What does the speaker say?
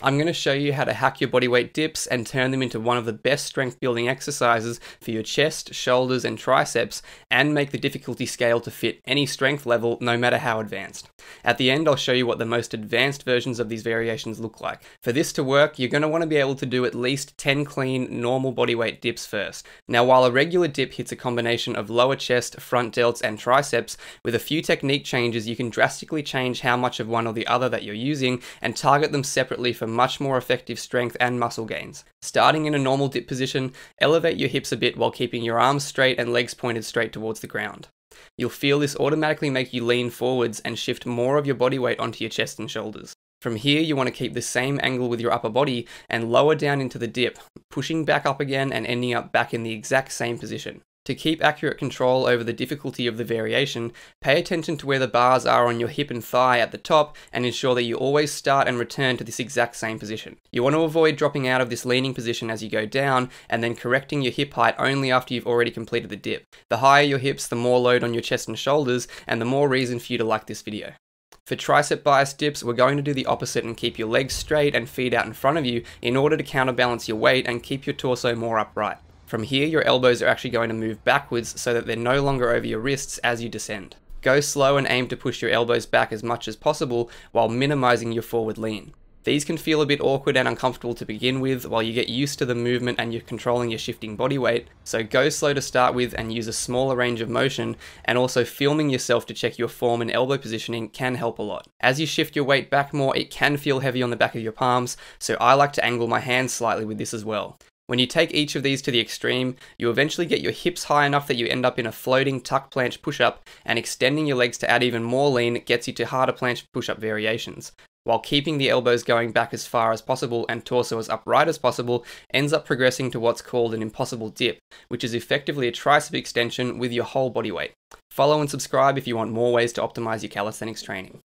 I'm going to show you how to hack your bodyweight dips and turn them into one of the best strength building exercises for your chest, shoulders, and triceps, and make the difficulty scale to fit any strength level, no matter how advanced. At the end, I'll show you what the most advanced versions of these variations look like. For this to work, you're going to want to be able to do at least 10 clean, normal bodyweight dips first. Now, while a regular dip hits a combination of lower chest, front delts, and triceps, with a few technique changes, you can drastically change how much of one or the other that you're using and target them separately for much more effective strength and muscle gains. Starting in a normal dip position, elevate your hips a bit while keeping your arms straight and legs pointed straight towards the ground. You'll feel this automatically make you lean forwards and shift more of your body weight onto your chest and shoulders. From here, you want to keep the same angle with your upper body and lower down into the dip, pushing back up again and ending up back in the exact same position. To keep accurate control over the difficulty of the variation, pay attention to where the bars are on your hip and thigh at the top and ensure that you always start and return to this exact same position. You want to avoid dropping out of this leaning position as you go down and then correcting your hip height only after you've already completed the dip. The higher your hips, the more load on your chest and shoulders, and the more reason for you to like this video. For tricep bias dips, we're going to do the opposite and keep your legs straight and feet out in front of you in order to counterbalance your weight and keep your torso more upright. From here, your elbows are actually going to move backwards so that they're no longer over your wrists as you descend. Go slow and aim to push your elbows back as much as possible while minimizing your forward lean. These can feel a bit awkward and uncomfortable to begin with while you get used to the movement and you're controlling your shifting body weight, so go slow to start with and use a smaller range of motion, and also filming yourself to check your form and elbow positioning can help a lot. As you shift your weight back more, it can feel heavy on the back of your palms, so I like to angle my hands slightly with this as well. When you take each of these to the extreme, you eventually get your hips high enough that you end up in a floating tuck planche push-up, and extending your legs to add even more lean gets you to harder planche push-up variations. While keeping the elbows going back as far as possible and torso as upright as possible ends up progressing to what's called an impossible dip, which is effectively a tricep extension with your whole body weight. Follow and subscribe if you want more ways to optimize your calisthenics training.